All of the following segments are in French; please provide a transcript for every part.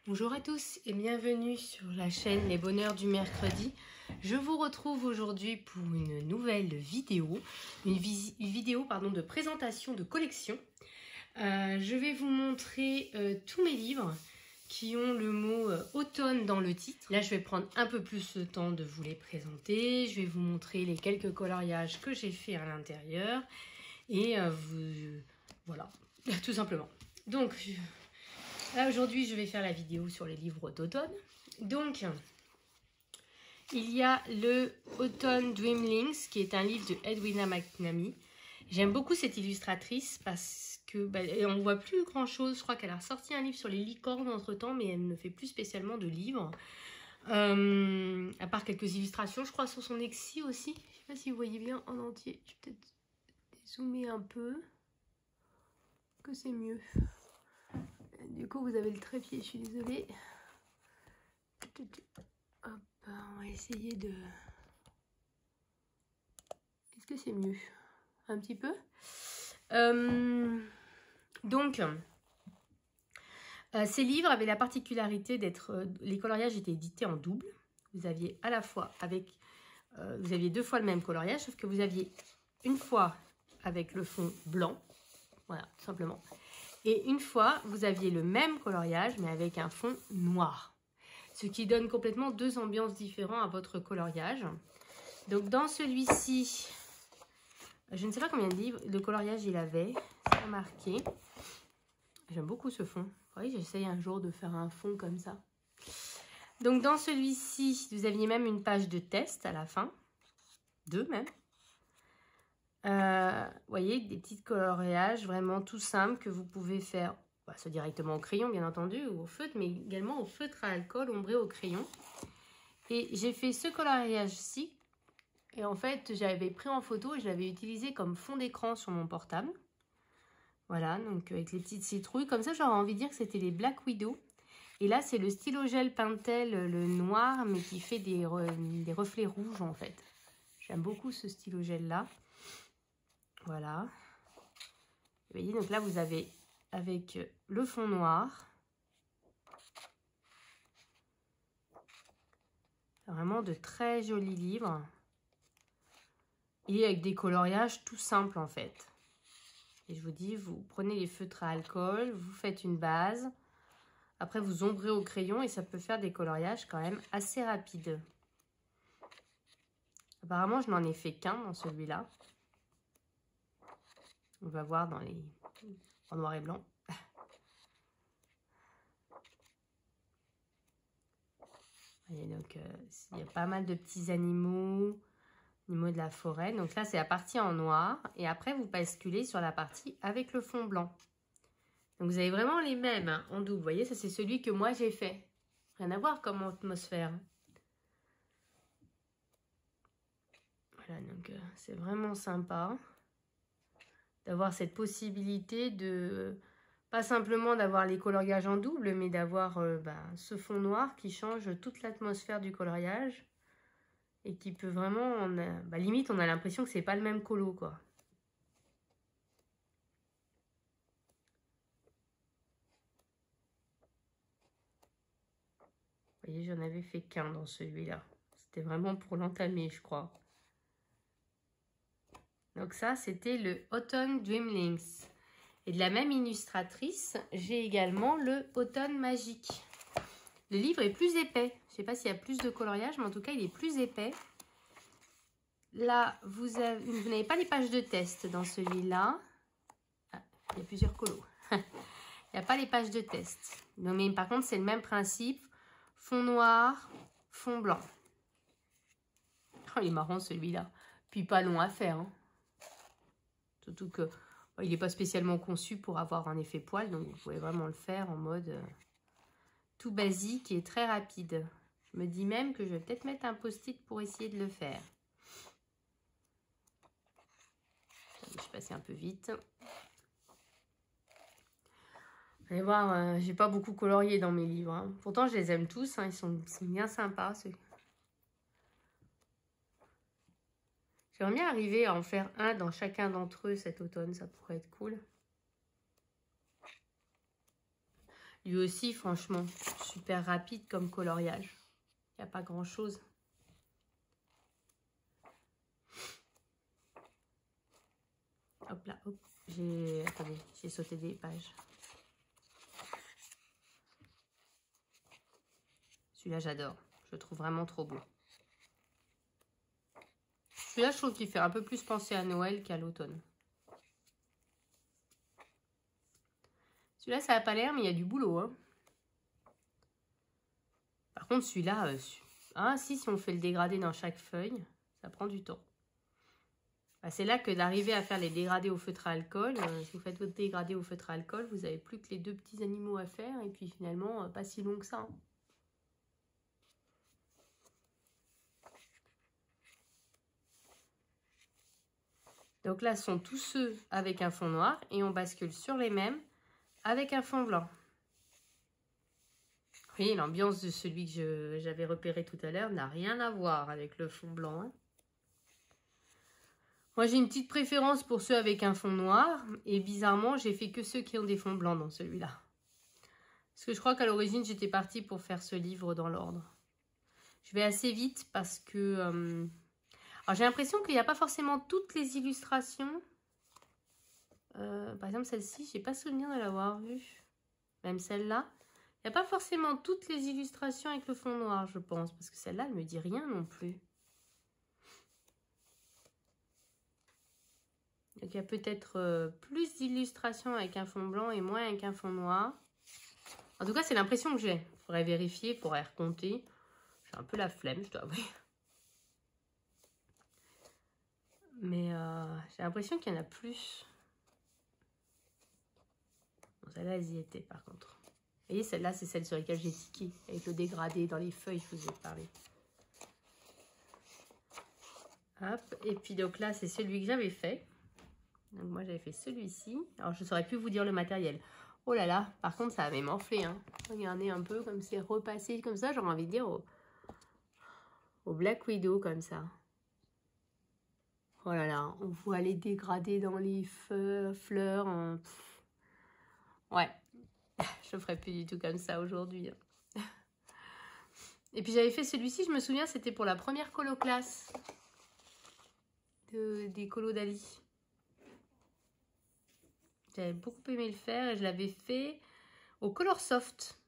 Bonjour à tous et bienvenue sur la chaîne Les Bonheurs du Mercredi. Je vous retrouve aujourd'hui pour une nouvelle vidéo, une vidéo de présentation de collection. Je vais vous montrer tous mes livres qui ont le mot automne dans le titre. Là, je vais prendre un peu plus le temps de vous les présenter. Je vais vous montrer les quelques coloriages que j'ai fait à l'intérieur. Et voilà, tout simplement. Donc, là, aujourd'hui, je vais faire la vidéo sur les livres d'automne. Donc, il y a le Autumn Dreamlings, qui est un livre de Edwina McNamee. J'aime beaucoup cette illustratrice parce que on ne voit plus grand-chose. Je crois qu'elle a ressorti un livre sur les licornes entre-temps, mais elle ne fait plus spécialement de livres. À part quelques illustrations, je crois, sur son Exi aussi. Je ne sais pas si vous voyez bien en entier. Je vais peut-être zoomer un peu, que c'est mieux. Du coup, vous avez le trépied, je suis désolée. Hop, on va essayer de... Est-ce que c'est mieux? Un petit peu. Donc, ces livres avaient la particularité d'être... les coloriages étaient édités en double. Vous aviez à la fois avec... vous aviez deux fois le même coloriage, sauf que vous aviez une fois avec le fond blanc. Voilà, tout simplement. Et une fois, vous aviez le même coloriage, mais avec un fond noir. Ce qui donne complètement deux ambiances différentes à votre coloriage. Donc, dans celui-ci, je ne sais pas combien de livres, de coloriage il avait. C'est pas marqué. J'aime beaucoup ce fond. Oui, j'essaye un jour de faire un fond comme ça. Donc, dans celui-ci, vous aviez même une page de test à la fin. Deux même. Vous voyez, des petits coloriages vraiment tout simples que vous pouvez faire soit directement au crayon, bien entendu, ou au feutre, mais également au feutre à alcool ombré au crayon. Et j'ai fait ce coloriage-ci. Et en fait, j'avais pris en photo et je l'avais utilisé comme fond d'écran sur mon portable. Voilà, donc avec les petites citrouilles. Comme ça, j'aurais envie de dire que c'était les Black Widow. Et là, c'est le stylo gel Pentel, le noir, mais qui fait des reflets rouges, en fait. J'aime beaucoup ce stylo gel-là. Voilà. Vous voyez, donc là, vous avez avec le fond noir. Vraiment de très jolis livres. Et avec des coloriages tout simples, en fait. Et je vous dis, vous prenez les feutres à alcool, vous faites une base. Après, vous ombrez au crayon et ça peut faire des coloriages quand même assez rapides. Apparemment, je n'en ai fait qu'un dans celui-là. On va voir dans les... en noir et blanc. Et donc, il y a pas mal de petits animaux de la forêt. Donc là, c'est la partie en noir. Et après, vous basculez sur la partie avec le fond blanc. Donc, vous avez vraiment les mêmes hein, en double. Vous voyez, ça, c'est celui que moi, j'ai fait. Rien à voir comme atmosphère. Voilà, donc c'est vraiment sympa d'avoir cette possibilité de... Pas simplement d'avoir les coloriages en double, mais d'avoir ce fond noir qui change toute l'atmosphère du coloriage. Et qui peut vraiment... limite, on a l'impression que c'est pas le même colo, quoi. Vous voyez, j'en avais fait qu'un dans celui-là. C'était vraiment pour l'entamer, je crois. Donc ça, c'était le Autumn Dreamlings. Et de la même illustratrice, j'ai également le Automne Magique. Le livre est plus épais. Je ne sais pas s'il y a plus de coloriage, mais en tout cas, il est plus épais. Là, vous n'avez pas les pages de test dans celui-là. Ah, il y a plusieurs colos. Il n'y a pas les pages de test. Donc, mais par contre, c'est le même principe. Fond noir, fond blanc. Oh, il est marrant celui-là. Puis pas long à faire. Hein. Surtout que il n'est pas spécialement conçu pour avoir un effet poil. Donc vous pouvez vraiment le faire en mode tout basique et très rapide. Je me dis même que je vais peut-être mettre un post-it pour essayer de le faire. Je suis passée un peu vite. Vous allez voir, j'ai pas beaucoup colorié dans mes livres. Hein. Pourtant, je les aime tous. Hein, ils sont bien sympas. J'aimerais bien arriver à en faire un dans chacun d'entre eux cet automne. Ça pourrait être cool. Lui aussi, franchement, super rapide comme coloriage. Il n'y a pas grand-chose. Hop là, hop. Attendez, j'ai sauté des pages. Celui-là, j'adore. Je le trouve vraiment trop beau. Celui-là, je trouve qu'il fait un peu plus penser à Noël qu'à l'automne. Celui-là, ça n'a pas l'air, mais il y a du boulot. Hein. Par contre, celui-là, si on fait le dégradé dans chaque feuille, ça prend du temps. C'est là que d'arriver à faire les dégradés au feutre à alcool. Si vous faites votre dégradé au feutre à alcool, vous n'avez plus que les 2 petits animaux à faire. Et puis finalement, pas si long que ça. Hein. Donc là, ce sont tous ceux avec un fond noir. Et on bascule sur les mêmes avec un fond blanc. Vous voyez, l'ambiance de celui que j'avais repéré tout à l'heure n'a rien à voir avec le fond blanc. Hein. Moi, j'ai une petite préférence pour ceux avec un fond noir. Et bizarrement, j'ai fait que ceux qui ont des fonds blancs dans celui-là. Parce que je crois qu'à l'origine, j'étais partie pour faire ce livre dans l'ordre. Je vais assez vite parce que... Alors, j'ai l'impression qu'il n'y a pas forcément toutes les illustrations. Par exemple, celle-ci, je n'ai pas souvenir de l'avoir vue. Même celle-là. Il n'y a pas forcément toutes les illustrations avec le fond noir, je pense. Parce que celle-là, elle ne me dit rien non plus. Donc, il y a peut-être plus d'illustrations avec un fond blanc et moins avec un fond noir. En tout cas, c'est l'impression que j'ai. Il faudrait vérifier, il faudrait recompter. J'ai un peu la flemme, je dois avouer. Mais j'ai l'impression qu'il y en a plus. Bon, celle-là, elles y étaient par contre. Vous voyez, celle-là, c'est celle sur laquelle j'ai tiqué. Avec le dégradé dans les feuilles, je vous ai parlé. Hop, et puis donc là, c'est celui que j'avais fait. Donc moi, j'avais fait celui-ci. Alors, je ne saurais plus vous dire le matériel. Oh là là, par contre, ça avait morflé. Hein. Regardez un peu comme c'est repassé comme ça. J'aurais envie de dire au Black Widow comme ça. Oh là là, on voit les dégradés dans les fleurs. Hein. Ouais, je ne ferai plus du tout comme ça aujourd'hui. Hein. Et puis j'avais fait celui-ci, je me souviens, c'était pour la première colo classe des colos d'Ali. J'avais beaucoup aimé le faire et je l'avais fait au Color Soft.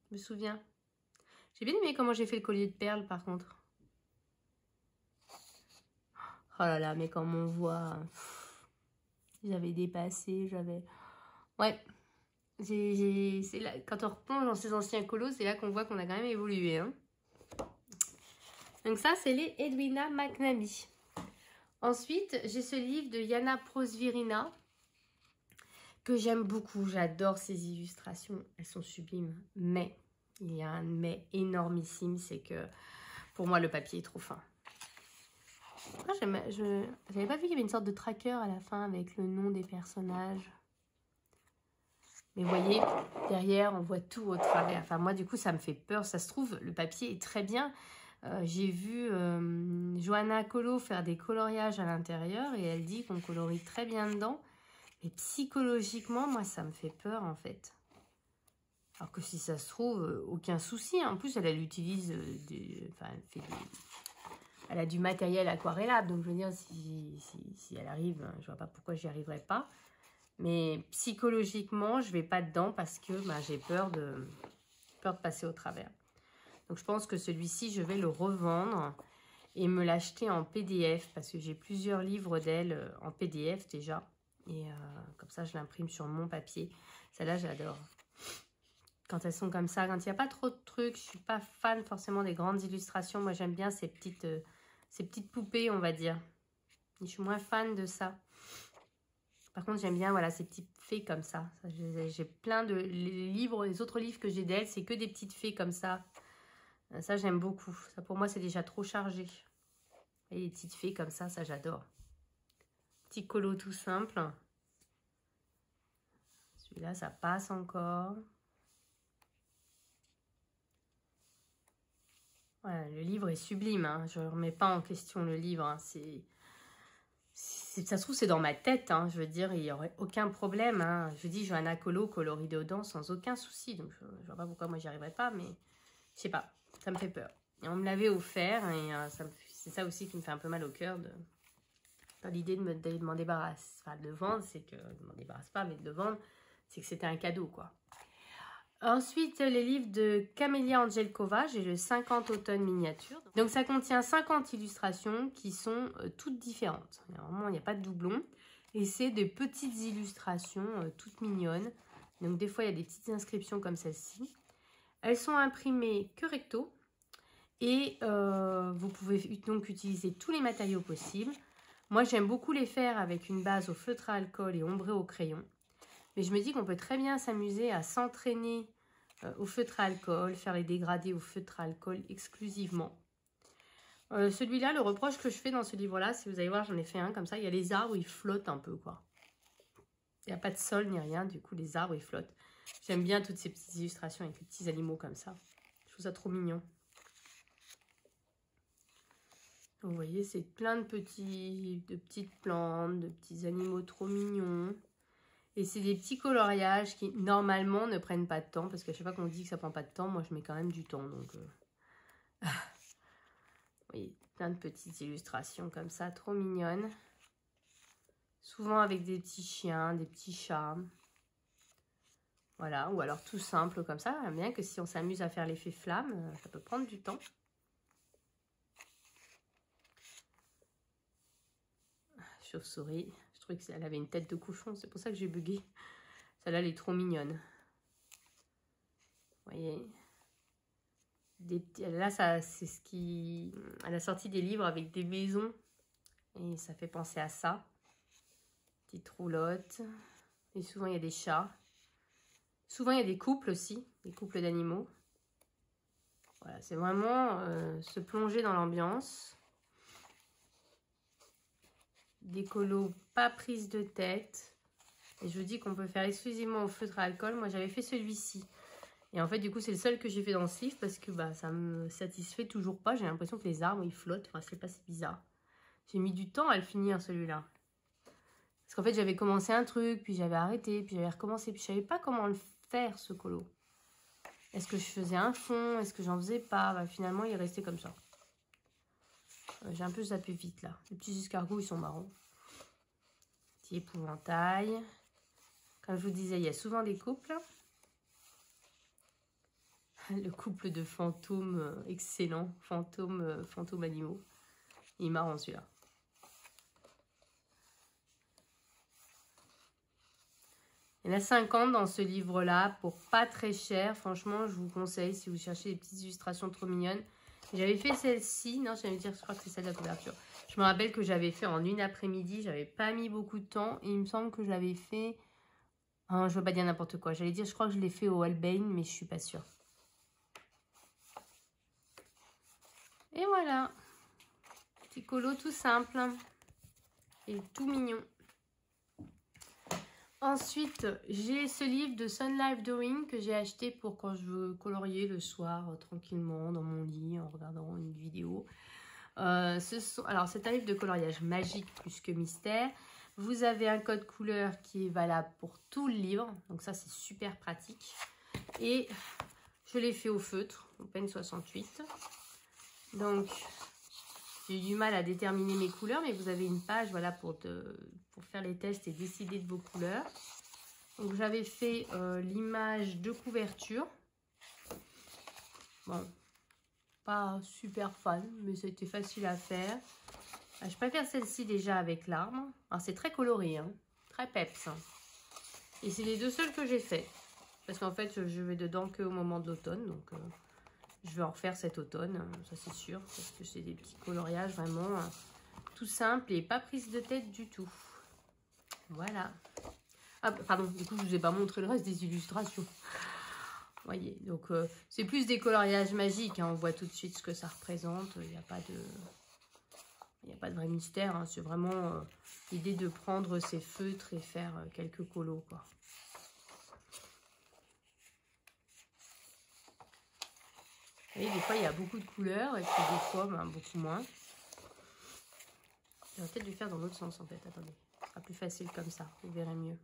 Je me souviens. J'ai bien aimé comment j'ai fait le collier de perles par contre. Oh là là, mais comme on voit, j'avais dépassé, j'avais... Ouais, c'est là, quand on replonge dans ces anciens colos, c'est là qu'on voit qu'on a quand même évolué. Hein. Donc ça, c'est les Edwina McNamee. Ensuite, j'ai ce livre de Yana Prosvirina que j'aime beaucoup. J'adore ces illustrations, elles sont sublimes. Mais, il y a un mais énormissime, c'est que pour moi, le papier est trop fin. Ah, j'avais pas vu qu'il y avait une sorte de tracker à la fin avec le nom des personnages. Mais vous voyez, derrière, on voit tout au travers. Enfin, moi, du coup, ça me fait peur. Ça se trouve, le papier est très bien. J'ai vu Johanna Colo faire des coloriages à l'intérieur et elle dit qu'on colorie très bien dedans. Mais psychologiquement, moi, ça me fait peur, en fait. Alors que si ça se trouve, aucun souci. En plus, elle utilise elle a du matériel aquarellable. Donc, je veux dire, si elle arrive, je vois pas pourquoi j'y arriverai pas. Mais psychologiquement, je vais pas dedans parce que j'ai peur de passer au travers. Donc, je pense que celui-ci, je vais le revendre et me l'acheter en PDF parce que j'ai plusieurs livres d'elle en PDF déjà. Et comme ça, je l'imprime sur mon papier. Celle-là, j'adore. Quand elles sont comme ça, quand il n'y a pas trop de trucs, je ne suis pas fan forcément des grandes illustrations. Moi, j'aime bien ces petites poupées, on va dire. Je suis moins fan de ça. Par contre, j'aime bien voilà, ces petites fées comme ça. J'ai plein de les autres livres que j'ai d'elle, c'est que des petites fées comme ça. Ça, j'aime beaucoup. Ça, pour moi, c'est déjà trop chargé. Et les petites fées comme ça j'adore. Petit colo tout simple. Celui-là, ça passe encore. Voilà, le livre est sublime. Hein. Je ne remets pas en question le livre. Hein. ça se trouve, c'est dans ma tête, hein. Je veux dire, il n'y aurait aucun problème, hein. Je dis, Johanna Colo coloris dedans sans aucun souci. Donc, je ne vois pas pourquoi moi, j'y arriverais pas, mais je sais pas, ça me fait peur. Et on me l'avait offert, et c'est ça aussi qui me fait un peu mal au cœur, pas l'idée de m'en débarrasser. Enfin, de le vendre, c'est que, je m'en débarrasse pas, mais de le vendre, c'est que c'était un cadeau, quoi. Ensuite, les livres de Camélia Angelkova, j'ai le 50 automne miniature. Donc, ça contient 50 illustrations qui sont toutes différentes. Normalement, il n'y a pas de doublon. Et c'est des petites illustrations toutes mignonnes. Donc, des fois, il y a des petites inscriptions comme celle-ci. Elles sont imprimées que recto. Et vous pouvez donc utiliser tous les matériaux possibles. Moi, j'aime beaucoup les faire avec une base au feutre à alcool et ombré au crayon. Mais je me dis qu'on peut très bien s'amuser à s'entraîner au feutre à alcool, faire les dégradés au feutre à alcool exclusivement. Celui-là, le reproche que je fais dans ce livre-là, si vous allez voir, j'en ai fait un comme ça, il y a les arbres, ils flottent un peu, quoi. Il n'y a pas de sol ni rien, du coup, les arbres, ils flottent. J'aime bien toutes ces petites illustrations avec les petits animaux comme ça. Je trouve ça trop mignon. Donc, vous voyez, c'est plein de petites plantes, de petits animaux trop mignons. Et c'est des petits coloriages qui, normalement, ne prennent pas de temps. Parce qu'à chaque fois qu'on dit que ça prend pas de temps, moi, je mets quand même du temps. Donc, oui, plein de petites illustrations comme ça, trop mignonnes. Souvent avec des petits chiens, des petits chats. Voilà, ou alors tout simple comme ça. Bien que si on s'amuse à faire l'effet flamme, ça peut prendre du temps. Chauve-souris. Je trouvais qu'elle avait une tête de cochon, c'est pour ça que j'ai bugué. Celle-là, elle est trop mignonne. Vous voyez, là, c'est ce qui... Elle a sorti des livres avec des maisons. Et ça fait penser à ça. Petite roulotte. Et souvent, il y a des chats. Souvent, il y a des couples aussi. Des couples d'animaux. Voilà, c'est vraiment se plonger dans l'ambiance. Des colos pas prise de tête. Et je vous dis qu'on peut faire exclusivement au feutre à alcool. Moi, j'avais fait celui-ci. Et en fait, du coup, c'est le seul que j'ai fait dans ce livre parce que bah, ça me satisfait toujours pas. J'ai l'impression que les arbres, ils flottent. Enfin, je sais pas, c'est bizarre. J'ai mis du temps à le finir, celui-là. Parce qu'en fait, j'avais commencé un truc, puis j'avais arrêté, puis j'avais recommencé. Puis je savais pas comment le faire, ce colo. Est-ce que je faisais un fond? Est-ce que j'en faisais pas? Bah, finalement, il est resté comme ça. J'ai un peu zappé vite, là. Les petits escargots, ils sont marrants. Petit épouvantail. Comme je vous disais, il y a souvent des couples. Le couple de fantômes excellent. Fantômes animaux. Il est marrant, celui-là. Il y en a 50 dans ce livre-là pour pas très cher. Franchement, je vous conseille si vous cherchez des petites illustrations trop mignonnes. J'avais fait celle-ci. Non, j'allais dire, je crois que c'est celle de la couverture. Je me rappelle que j'avais fait en une après-midi. J'avais pas mis beaucoup de temps. Et il me semble que je l'avais fait... Oh, je veux pas dire n'importe quoi. J'allais dire, je crois que je l'ai fait au Holbein, mais je suis pas sûre. Et voilà. Petit colo tout simple. Et tout mignon. Ensuite, j'ai ce livre de Sun Life Drawing que j'ai acheté pour quand je veux colorier le soir tranquillement dans mon lit en regardant une vidéo. Alors, c'est un livre de coloriage magique plus que mystère. Vous avez un code couleur qui est valable pour tout le livre. Donc ça, c'est super pratique. Et je l'ai fait au feutre, au Pen 68. Donc, j'ai eu du mal à déterminer mes couleurs, mais vous avez une page voilà, pour faire les tests et décider de vos couleurs. Donc, j'avais fait l'image de couverture. Bon, pas super fan, mais c'était facile à faire. Je préfère celle-ci déjà avec l'arbre. Alors, c'est très coloré, hein, très peps. Et c'est les deux seuls que j'ai fait. Parce qu'en fait, je vais dedans qu'au moment de l'automne, donc... je vais en refaire cet automne, ça c'est sûr, parce que c'est des petits coloriages vraiment tout simples et pas prise de tête du tout. Voilà. Ah, pardon, du coup, je ne vous ai pas montré le reste des illustrations. Voyez, donc c'est plus des coloriages magiques, hein, on voit tout de suite ce que ça représente, il n'y a pas de vrai mystère, hein, c'est vraiment l'idée de prendre ces feutres et faire quelques colos, quoi. Vous voyez, des fois, il y a beaucoup de couleurs et puis des fois, ben, beaucoup moins. J'aurais peut-être dû faire dans l'autre sens en fait. Attendez, ce sera plus facile comme ça, vous verrez mieux.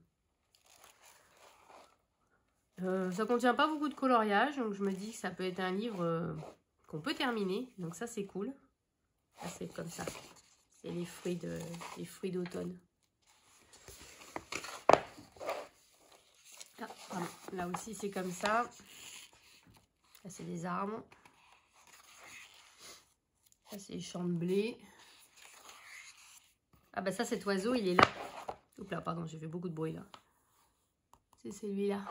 Ça contient pas beaucoup de coloriage, donc je me dis que ça peut être un livre qu'on peut terminer. Donc ça c'est cool. Là c'est comme ça. C'est les fruits d'automne. Ah, pardon. Là aussi c'est comme ça. Là c'est des arbres. Là c'est les champs de blé. Ah bah ça cet oiseau il est là. Oups là pardon j'ai fait beaucoup de bruit là. C'est celui-là.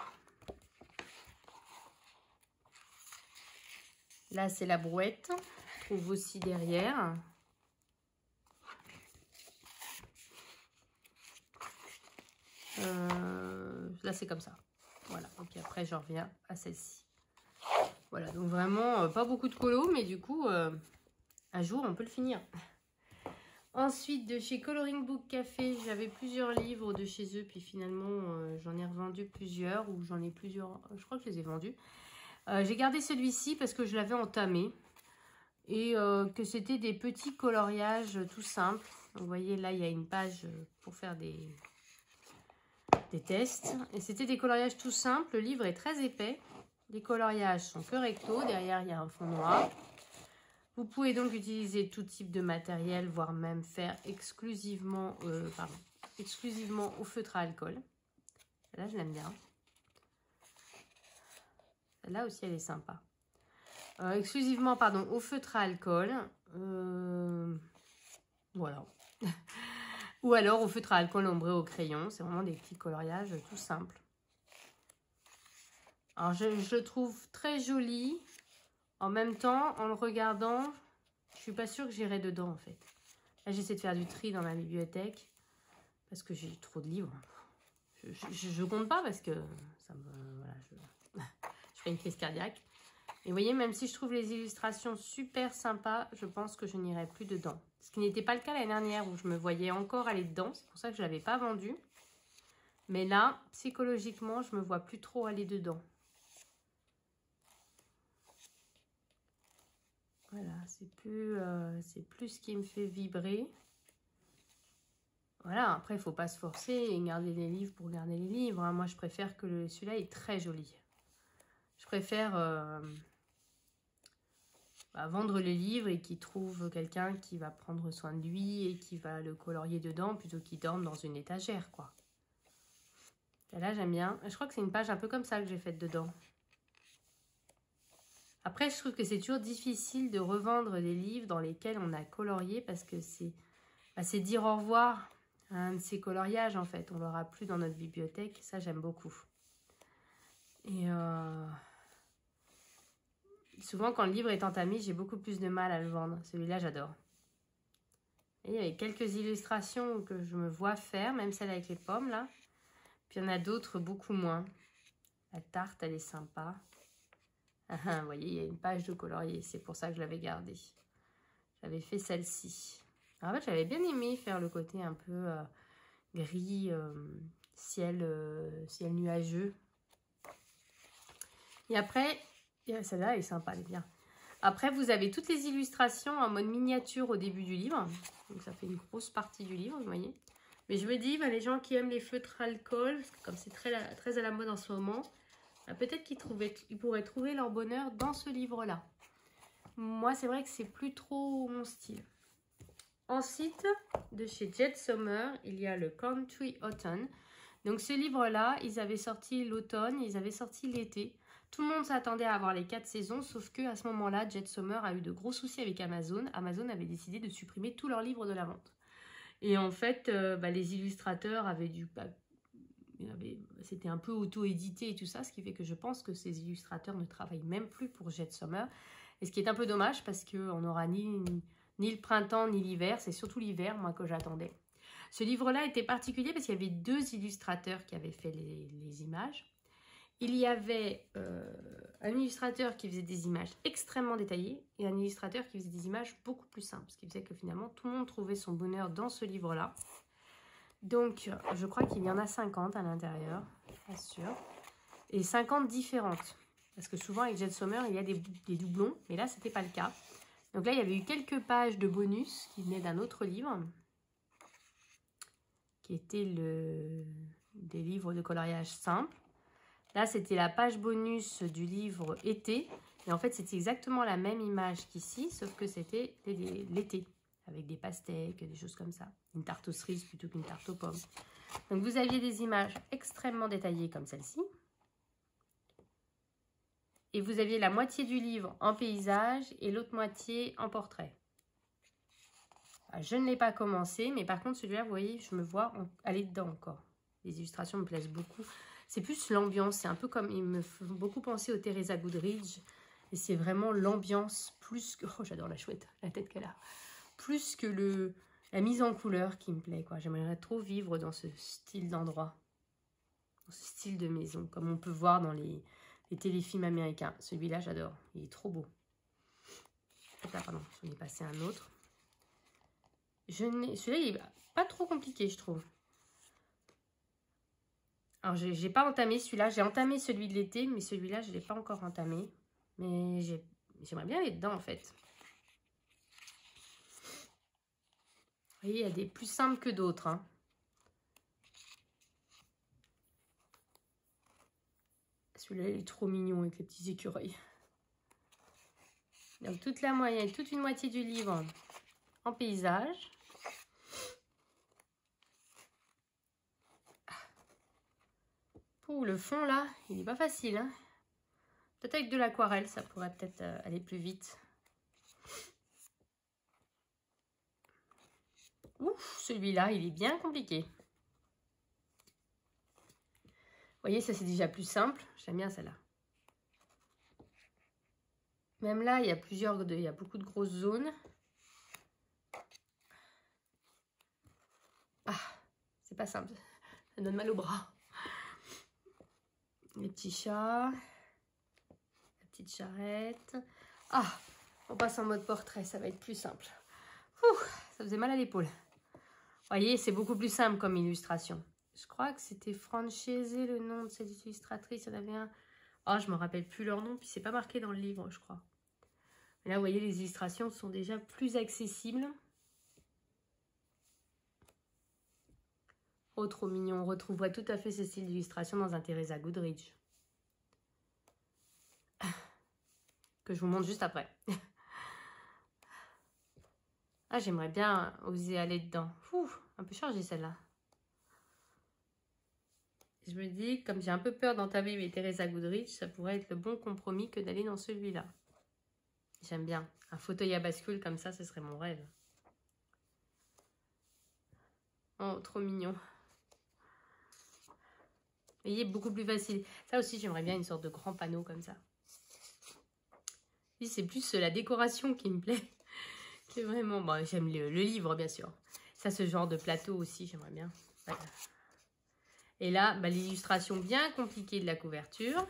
Là, c'est la brouette. On trouve aussi derrière. Là, c'est comme ça. Voilà. Donc après, je reviens à celle-ci. Voilà. Donc vraiment, pas beaucoup de colo, mais du coup, un jour, on peut le finir. Ensuite, de chez Coloring Book Café, j'avais plusieurs livres de chez eux. Puis finalement, j'en ai revendu plusieurs. Ou j'en ai plusieurs. Je crois que je les ai vendus. J'ai gardé celui-ci parce que je l'avais entamé et que c'était des petits coloriages tout simples. Donc, vous voyez, là, il y a une page pour faire des tests. Et c'était des coloriages tout simples. Le livre est très épais. Les coloriages sont que recto. Derrière, il y a un fond noir. Vous pouvez donc utiliser tout type de matériel, voire même faire exclusivement au feutre à alcool. Là, je l'aime bien. Là aussi, elle est sympa. Exclusivement, pardon, au feutre à alcool. Voilà. Ou alors au feutre à alcool ombré au crayon. C'est vraiment des petits coloriages tout simples. Alors, je le trouve très joli. En même temps, en le regardant, je suis pas sûre que j'irai dedans, en fait. Là, j'essaie de faire du tri dans ma bibliothèque. Parce que j'ai trop de livres. Je compte pas parce que ça me... Voilà, je ferai une crise cardiaque. Et vous voyez, même si je trouve les illustrations super sympas, je pense que je n'irai plus dedans. Ce qui n'était pas le cas l'année dernière où je me voyais encore aller dedans. C'est pour ça que je ne l'avais pas vendu. Mais là, psychologiquement, je ne me vois plus trop aller dedans. Voilà, c'est plus ce qui me fait vibrer. Voilà, après, il ne faut pas se forcer et garder les livres pour garder les livres. Hein. Moi, je préfère que celui-là est très joli. Je préfère vendre les livres et qu'il trouve quelqu'un qui va prendre soin de lui et qui va le colorier dedans plutôt qu'il dorme dans une étagère, quoi. Et là, j'aime bien. Je crois que c'est une page un peu comme ça que j'ai faite dedans. Après, je trouve que c'est toujours difficile de revendre des livres dans lesquels on a colorié parce que c'est dire au revoir à un de ces coloriages, en fait. On l'aura plus dans notre bibliothèque. Ça, j'aime beaucoup. Et souvent, quand le livre est entamé, j'ai beaucoup plus de mal à le vendre. Celui-là, j'adore. Et il y avait quelques illustrations que je me vois faire, même celle avec les pommes, là. Puis il y en a d'autres, beaucoup moins. La tarte, elle est sympa. Vous voyez, il y a une page de colorier. C'est pour ça que je l'avais gardée. J'avais fait celle-ci. En fait, j'avais bien aimé faire le côté un peu gris, ciel nuageux. Et après, celle-là, elle est sympa, elle est bien. Après, vous avez toutes les illustrations en mode miniature au début du livre. Donc, ça fait une grosse partie du livre, vous voyez. Mais je me dis, les gens qui aiment les feutres alcool, parce que comme c'est très à la mode en ce moment, peut-être qu'ils pourraient trouver leur bonheur dans ce livre-là. Moi, c'est vrai que c'est plus trop mon style. Ensuite, de chez Jet Sommer, il y a le Country Autumn. Donc, ce livre-là, ils avaient sorti l'automne, ils avaient sorti l'été. Tout le monde s'attendait à avoir les 4 saisons, sauf qu'à ce moment-là, Jet Sommer a eu de gros soucis avec Amazon. Amazon avait décidé de supprimer tous leurs livres de la vente. Et en fait, les illustrateurs avaient dû... c'était un peu auto-édité et tout ça, ce qui fait que je pense que ces illustrateurs ne travaillent même plus pour Jet Sommer. Et ce qui est un peu dommage parce qu'on n'aura ni le printemps ni l'hiver, c'est surtout l'hiver, moi, que j'attendais. Ce livre-là était particulier parce qu'il y avait 2 illustrateurs qui avaient fait les images. Il y avait un illustrateur qui faisait des images extrêmement détaillées et un illustrateur qui faisait des images beaucoup plus simples. Ce qui faisait que finalement, tout le monde trouvait son bonheur dans ce livre-là. Donc, je crois qu'il y en a 50 à l'intérieur, pas sûr. Et 50 différentes. Parce que souvent, avec Jet Sommer, il y a des doublons. Mais là, ce n'était pas le cas. Donc là, il y avait eu quelques pages de bonus qui venaient d'un autre livre. qui était des livres de coloriage simple. Là, c'était la page bonus du livre été. Et en fait, c'était exactement la même image qu'ici, sauf que c'était l'été, avec des pastèques, des choses comme ça. Une tarte aux cerises plutôt qu'une tarte aux pommes. Donc, vous aviez des images extrêmement détaillées comme celle-ci. Et vous aviez la moitié du livre en paysage et l'autre moitié en portrait. Je ne l'ai pas commencé, mais par contre, celui-là, vous voyez, je me vois aller dedans encore. Les illustrations me plaisent beaucoup. C'est plus l'ambiance, c'est un peu comme, ils me font beaucoup penser au Teresa Goodridge. Et c'est vraiment l'ambiance, plus que... Oh, j'adore la chouette, la tête qu'elle a. Plus que la mise en couleur qui me plaît, quoi. J'aimerais trop vivre dans ce style d'endroit. Dans ce style de maison, comme on peut voir dans les téléfilms américains. Celui-là, j'adore. Il est trop beau. Ah, pardon, j'en ai passé un autre. Celui-là, il est pas trop compliqué, je trouve. Alors, j'ai pas entamé celui-là. J'ai entamé celui de l'été, mais celui-là, je ne l'ai pas encore entamé. Mais j'aimerais bien aller dedans, en fait. Vous voyez, il y a des plus simples que d'autres. Hein. Celui-là, il est trop mignon avec les petits écureuils. Donc, toute une moitié du livre en paysage. Ouh, le fond, là, il n'est pas facile. Hein. Peut-être avec de l'aquarelle, ça pourrait peut-être aller plus vite. Ouf, celui-là, il est bien compliqué. Vous voyez, ça, c'est déjà plus simple. J'aime bien celle-là. Même là, il y a beaucoup de grosses zones. Ah, c'est pas simple. Ça donne mal au bras. Les petits chats. La petite charrette. Ah, on passe en mode portrait, ça va être plus simple. Ouh, ça faisait mal à l'épaule. Vous voyez, c'est beaucoup plus simple comme illustration. Je crois que c'était Francese, le nom de cette illustratrice. Il y en avait un. Oh, je ne me rappelle plus leur nom, puis c'est pas marqué dans le livre, je crois. Mais là, vous voyez, les illustrations sont déjà plus accessibles. Oh, trop mignon. On retrouverait tout à fait ce style d'illustration dans un Teresa Goodridge. Que je vous montre juste après. Ah, j'aimerais bien oser aller dedans. Ouh, un peu chargée celle-là. Je me dis, comme j'ai un peu peur d'entamer mes Teresa Goodridge, ça pourrait être le bon compromis que d'aller dans celui-là. J'aime bien. Un fauteuil à bascule comme ça, ce serait mon rêve. Oh, trop mignon. Vous voyez, beaucoup plus facile. Ça aussi, j'aimerais bien une sorte de grand panneau comme ça. Oui, c'est plus la décoration qui me plaît. Que vraiment, bon, j'aime le livre, bien sûr. Ça, ce genre de plateau aussi, j'aimerais bien. Voilà. Et là, bah, l'illustration bien compliquée de la couverture.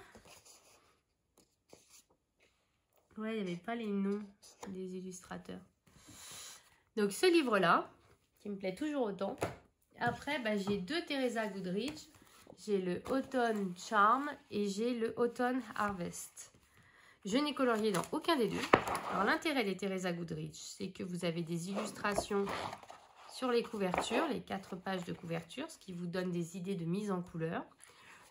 Ouais, il n'y avait pas les noms des illustrateurs. Donc, ce livre-là, qui me plaît toujours autant. Après, bah, j'ai deux Teresa Goodridge. J'ai le Autumn Charm et j'ai le Autumn Harvest. Je n'ai colorié dans aucun des deux. Alors, l'intérêt des Teresa Goodridge, c'est que vous avez des illustrations sur les couvertures, les 4 pages de couverture, ce qui vous donne des idées de mise en couleur.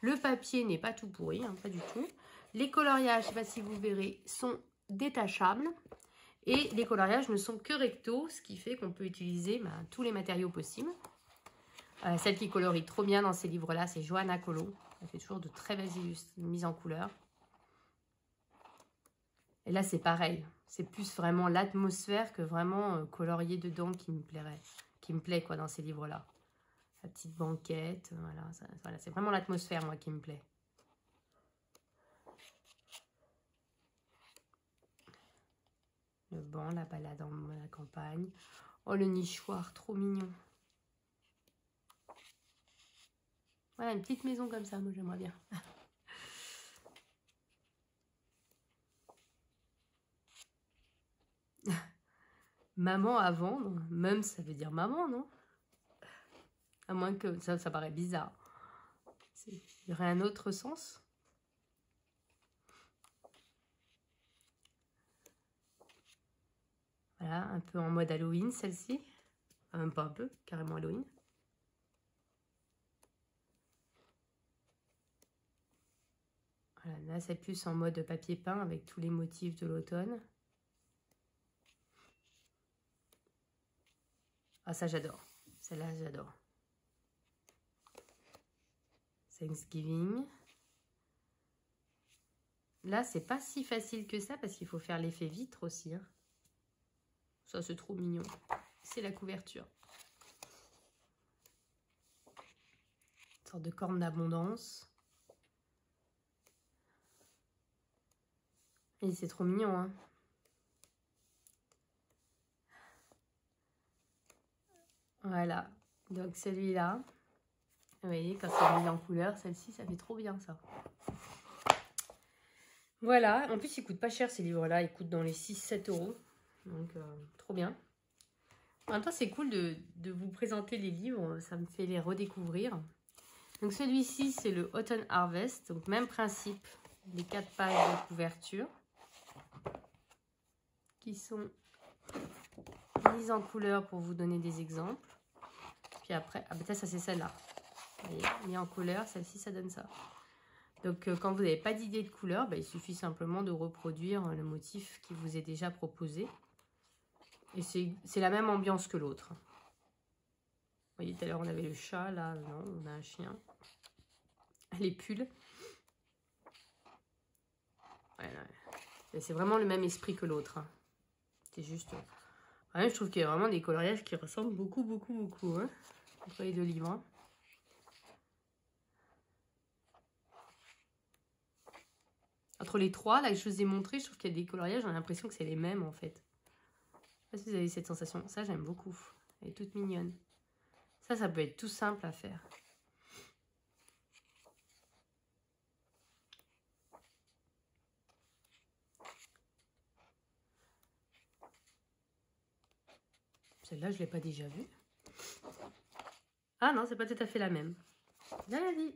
Le papier n'est pas tout pourri, hein, pas du tout. Les coloriages, je ne sais pas si vous verrez, sont détachables. Et les coloriages ne sont que recto, ce qui fait qu'on peut utiliser tous les matériaux possibles. Celle qui colorie trop bien dans ces livres-là, c'est Johanna Colo. Elle fait toujours de très belles mises en couleur. Et là, c'est pareil. C'est plus vraiment l'atmosphère que vraiment colorier dedans qui me plairait. Qui me plaît, quoi, dans ces livres-là. La petite banquette, voilà, c'est vraiment l'atmosphère, moi, qui me plaît. Le banc, la balade dans la campagne. Oh, le nichoir, trop mignon. Voilà, une petite maison comme ça, moi, j'aimerais bien. Maman à vendre, même ça veut dire maman, non? À moins que ça paraît bizarre. Il y aurait un autre sens. Voilà, un peu en mode Halloween, celle-ci. Enfin, même pas un peu, carrément Halloween. Voilà, là, c'est plus en mode papier peint avec tous les motifs de l'automne. Ah, ça, j'adore. Celle-là, j'adore. Thanksgiving. Là, c'est pas si facile que ça parce qu'il faut faire l'effet vitre aussi. Hein. Ça, c'est trop mignon. C'est la couverture. Une sorte de corne d'abondance. Et c'est trop mignon, hein. Voilà. Donc, celui-là. Vous voyez, quand c'est mis en couleur, celle-ci, ça fait trop bien, ça. Voilà. En plus, ils coûtent pas cher, ces livres-là. Ils coûtent dans les 6-7 €. Donc, trop bien. En même temps, c'est cool de vous présenter les livres. Ça me fait les redécouvrir. Donc, celui-ci, c'est le Autumn Harvest. Donc, même principe. Les 4 pages de couverture. Qui sont mises en couleur pour vous donner des exemples. Puis après, ah, peut-être ça, c'est celle-là. Vous voyez, mis en couleur, celle-ci, ça donne ça. Donc, quand vous n'avez pas d'idée de couleur, il suffit simplement de reproduire le motif qui vous est déjà proposé. Et c'est la même ambiance que l'autre. Vous voyez, tout à l'heure, on avait le chat. Là, non, on a un chien. Les pulls. Voilà. C'est vraiment le même esprit que l'autre. Hein. C'est juste... Ouais, je trouve qu'il y a vraiment des coloriages qui ressemblent beaucoup. Hein, entre les deux livres. Hein. Entre les trois, là, que je vous ai montré, je trouve qu'il y a des coloriages, j'ai l'impression que c'est les mêmes, en fait. Je sais pas si vous avez cette sensation. Ça, j'aime beaucoup. Elle est toute mignonne. Ça peut être tout simple à faire. Celle-là, je ne l'ai pas déjà vue. Ah non, c'est pas tout à fait la même. Bien la vie.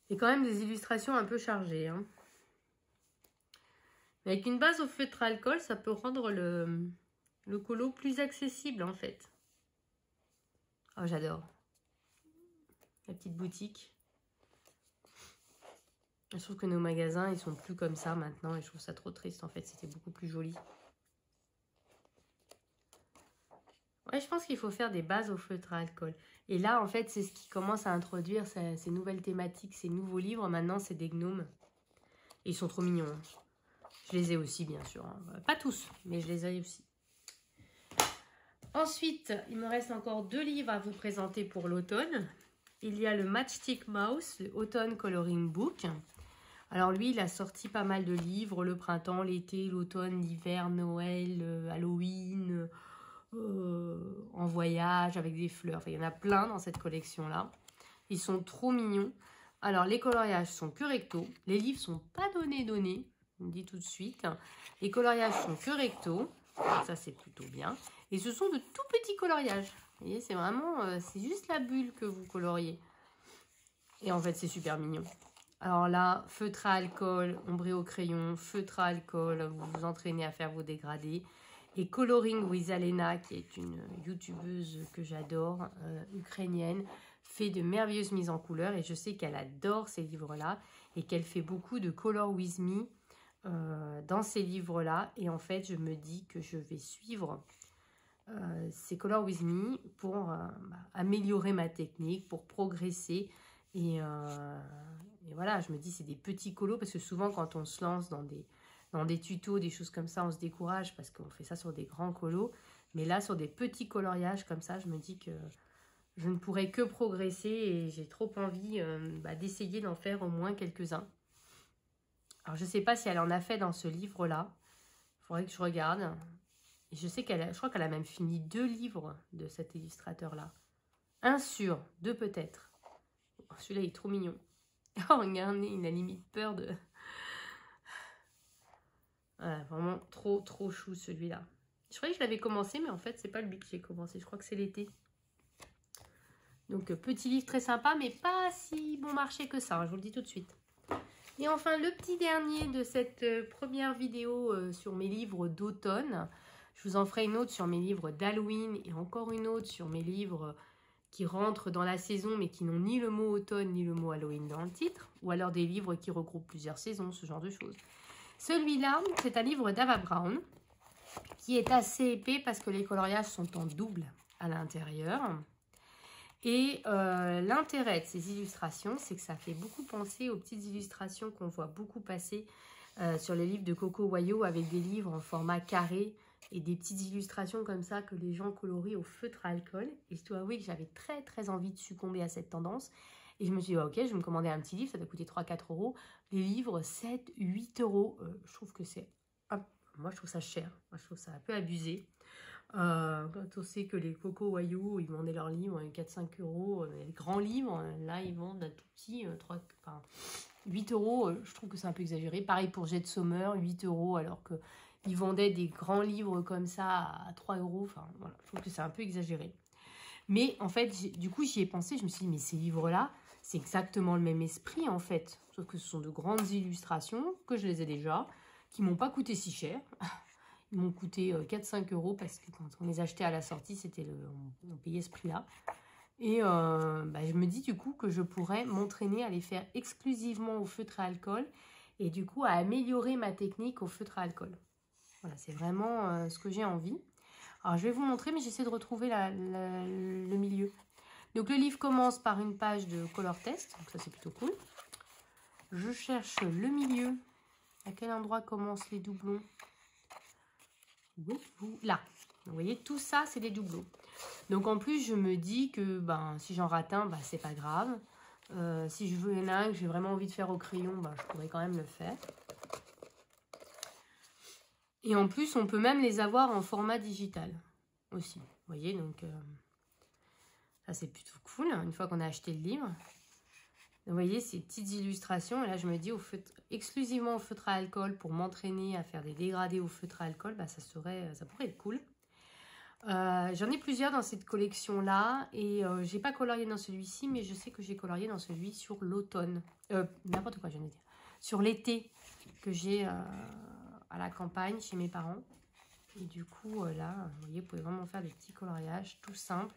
Il y a quand même des illustrations un peu chargées. Hein. Mais avec une base au feutre alcool, ça peut rendre le colo plus accessible en fait. Oh, j'adore. La petite boutique. Je trouve que nos magasins, ils sont plus comme ça maintenant. Et je trouve ça trop triste en fait. C'était beaucoup plus joli. Ouais, je pense qu'il faut faire des bases au feutre à alcool. Et là, en fait, c'est ce qui commence à introduire ces nouvelles thématiques, ces nouveaux livres. Maintenant, c'est des gnomes. Et ils sont trop mignons. Hein. Je les ai aussi, bien sûr. Hein. Pas tous, mais je les ai aussi. Ensuite, il me reste encore 2 livres à vous présenter pour l'automne. Il y a le Matchstick Mouse, le Autumn Coloring Book. Alors lui, il a sorti pas mal de livres. Le printemps, l'été, l'automne, l'hiver, Noël, Halloween... en voyage avec des fleurs. Enfin, il y en a plein dans cette collection-là. Ils sont trop mignons. Alors, les coloriages sont que recto. Les livres sont pas donnés. On me dit tout de suite. Les coloriages sont que recto. Ça, c'est plutôt bien. Et ce sont de tout petits coloriages. Vous voyez, c'est vraiment... c'est juste la bulle que vous coloriez. Et en fait, c'est super mignon. Alors là, feutre à alcool, ombré au crayon, feutre à alcool. Vous vous entraînez à faire vos dégradés. Et Coloring with Alena, qui est une youtubeuse que j'adore, ukrainienne, fait de merveilleuses mises en couleur. Et je sais qu'elle adore ces livres-là et qu'elle fait beaucoup de Color with Me dans ces livres-là. Et en fait, je me dis que je vais suivre ces Color with Me pour améliorer ma technique, pour progresser. Et voilà, je me dis c'est des petits colos parce que souvent quand on se lance dans des tutos, des choses comme ça, on se décourage parce qu'on fait ça sur des grands colos. Mais là, sur des petits coloriages comme ça, je me dis que je ne pourrais que progresser et j'ai trop envie d'essayer d'en faire au moins quelques-uns. Alors, je ne sais pas si elle en a fait dans ce livre-là. Il faudrait que je regarde. Et je sais je crois qu'elle a même fini 2 livres de cet illustrateur-là. 1 sur 2 peut-être. Oh, celui-là, il est trop mignon. Oh, regardez, il a limite peur de... Voilà, vraiment trop chou celui-là. Je croyais que je l'avais commencé, mais en fait, c'est pas lui que j'ai commencé. Je crois que c'est l'été. Donc, petit livre très sympa, mais pas si bon marché que ça, hein, je vous le dis tout de suite. Et enfin, le petit dernier de cette première vidéo sur mes livres d'automne. Je vous en ferai une autre sur mes livres d'Halloween et encore une autre sur mes livres qui rentrent dans la saison mais qui n'ont ni le mot automne ni le mot Halloween dans le titre, ou alors des livres qui regroupent plusieurs saisons, ce genre de choses. Celui-là, c'est un livre d'Ava Brown qui est assez épais parce que les coloriages sont en double à l'intérieur. Et l'intérêt de ces illustrations, c'est que ça fait beaucoup penser aux petites illustrations qu'on voit beaucoup passer sur les livres de Coco Wayau avec des livres en format carré et des petites illustrations comme ça que les gens colorient au feutre à alcool. Et je dois avouer que j'avais très envie de succomber à cette tendance. Et je me suis dit, ok, je vais me commander un petit livre, ça doit coûter 3-4 €. Les livres, 7-8 €. Je trouve que c'est... Moi, je trouve ça cher. Moi, je trouve ça un peu abusé. Quand on sait que les Coco Wayau, ils vendaient leurs livres 4-5 €, les grands livres, là, ils vendent un tout petit, 8 €, je trouve que c'est un peu exagéré. Pareil pour Jet Sommer, 8 €, alors qu'ils vendaient des grands livres comme ça à 3 €. Enfin, voilà, je trouve que c'est un peu exagéré. Mais en fait, du coup, j'y ai pensé, je me suis dit, mais ces livres-là, c'est exactement le même esprit, en fait. Sauf que ce sont de grandes illustrations, que je les ai déjà, qui m'ont pas coûté si cher. Ils m'ont coûté 4-5 € parce que quand on les achetait à la sortie, on payait ce prix-là. Et je me dis du coup que je pourrais m'entraîner à les faire exclusivement au feutre à alcool et du coup à améliorer ma technique au feutre à alcool. Voilà, c'est vraiment ce que j'ai envie. Alors je vais vous montrer, mais j'essaie de retrouver le milieu. Donc le livre commence par une page de color test, donc ça c'est plutôt cool. Je cherche le milieu. À quel endroit commencent les doublons? Là, vous voyez, tout ça, c'est des doublons. Donc, en plus, je me dis que si j'en rate un, c'est pas grave. Si je veux un que j'ai vraiment envie de faire au crayon, je pourrais quand même le faire. Et en plus, on peut même les avoir en format digital aussi. Vous voyez, donc, ça, c'est plutôt cool, une fois qu'on a acheté le livre. Vous voyez ces petites illustrations, et là je me dis exclusivement au feutre à alcool pour m'entraîner à faire des dégradés au feutre à alcool, ça pourrait être cool. J'en ai plusieurs dans cette collection là et j'ai pas colorié dans celui-ci, mais je sais que j'ai colorié dans celui sur l'automne, n'importe quoi je viens de dire, sur l'été que j'ai à la campagne chez mes parents. Et du coup là, vous voyez, vous pouvez vraiment faire des petits coloriages tout simples.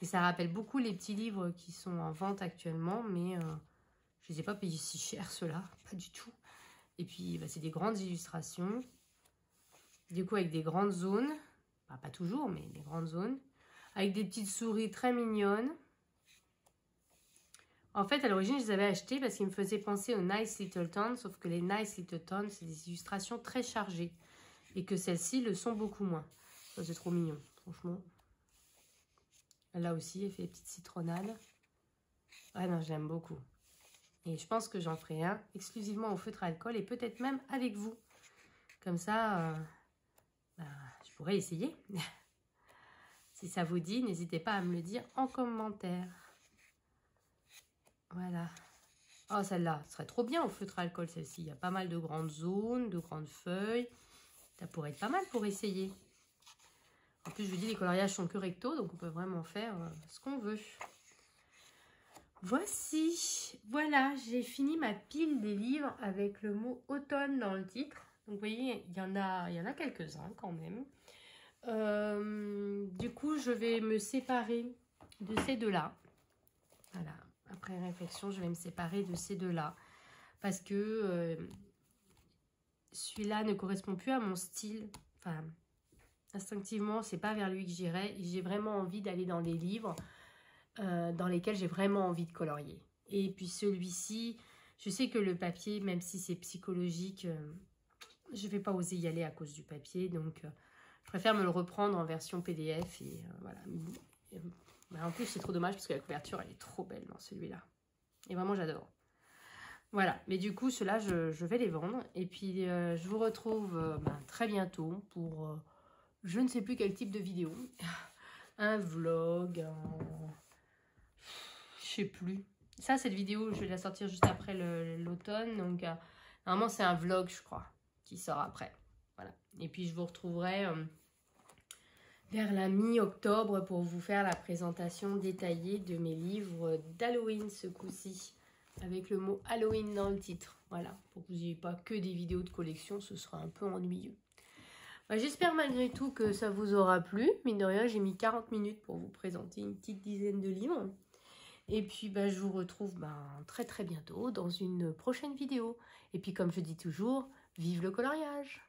Et ça rappelle beaucoup les petits livres qui sont en vente actuellement, mais je ne les ai pas payés si cher, ceux-là, pas du tout. Et puis, c'est des grandes illustrations, du coup avec des grandes zones, pas toujours, mais des grandes zones, avec des petites souris très mignonnes. En fait, à l'origine, je les avais achetés parce qu'ils me faisaient penser aux Nice Little Town, sauf que les Nice Little Town, c'est des illustrations très chargées, et que celles-ci le sont beaucoup moins. Ça, c'est trop mignon, franchement. Là aussi, elle fait des petites citronnades. Ouais, non, j'aime beaucoup. Et je pense que j'en ferai un exclusivement au feutre à alcool et peut-être même avec vous. Comme ça, je pourrais essayer. Si ça vous dit, n'hésitez pas à me le dire en commentaire. Voilà. Oh, celle-là, ce serait trop bien au feutre à alcool, celle-ci. Il y a pas mal de grandes zones, de grandes feuilles. Ça pourrait être pas mal pour essayer. En plus, je vous dis, les coloriages sont que recto, donc on peut vraiment faire ce qu'on veut. Voici, voilà, j'ai fini ma pile des livres avec le mot automne dans le titre. Donc, vous voyez, il y en a quelques-uns quand même. Du coup, je vais me séparer de ces deux-là. Voilà, après réflexion, je vais me séparer de ces deux-là. Parce que celui-là ne correspond plus à mon style. Enfin, instinctivement, c'est pas vers lui que j'irai. J'ai vraiment envie d'aller dans des livres dans lesquels j'ai vraiment envie de colorier. Et puis celui-ci, je sais que le papier, même si c'est psychologique, je vais pas oser y aller à cause du papier. Donc, je préfère me le reprendre en version PDF. Et voilà. En plus, c'est trop dommage parce que la couverture, elle est trop belle dans celui-là. Et vraiment, j'adore. Voilà, mais du coup, ceux-là, je vais les vendre. Et puis, je vous retrouve très bientôt pour je ne sais plus quel type de vidéo. Un vlog, je sais plus. Ça, cette vidéo, je vais la sortir juste après l'automne. Donc, normalement, c'est un vlog, je crois, qui sort après. Voilà. Et puis, je vous retrouverai vers la mi-octobre pour vous faire la présentation détaillée de mes livres d'Halloween ce coup-ci. Avec le mot Halloween dans le titre. Voilà, pour que vous n'ayez pas que des vidéos de collection, ce sera un peu ennuyeux. J'espère malgré tout que ça vous aura plu. Mine de rien, j'ai mis 40 minutes pour vous présenter une petite dizaine de livres. Et puis, je vous retrouve très très bientôt dans une prochaine vidéo. Et puis, comme je dis toujours, vive le coloriage!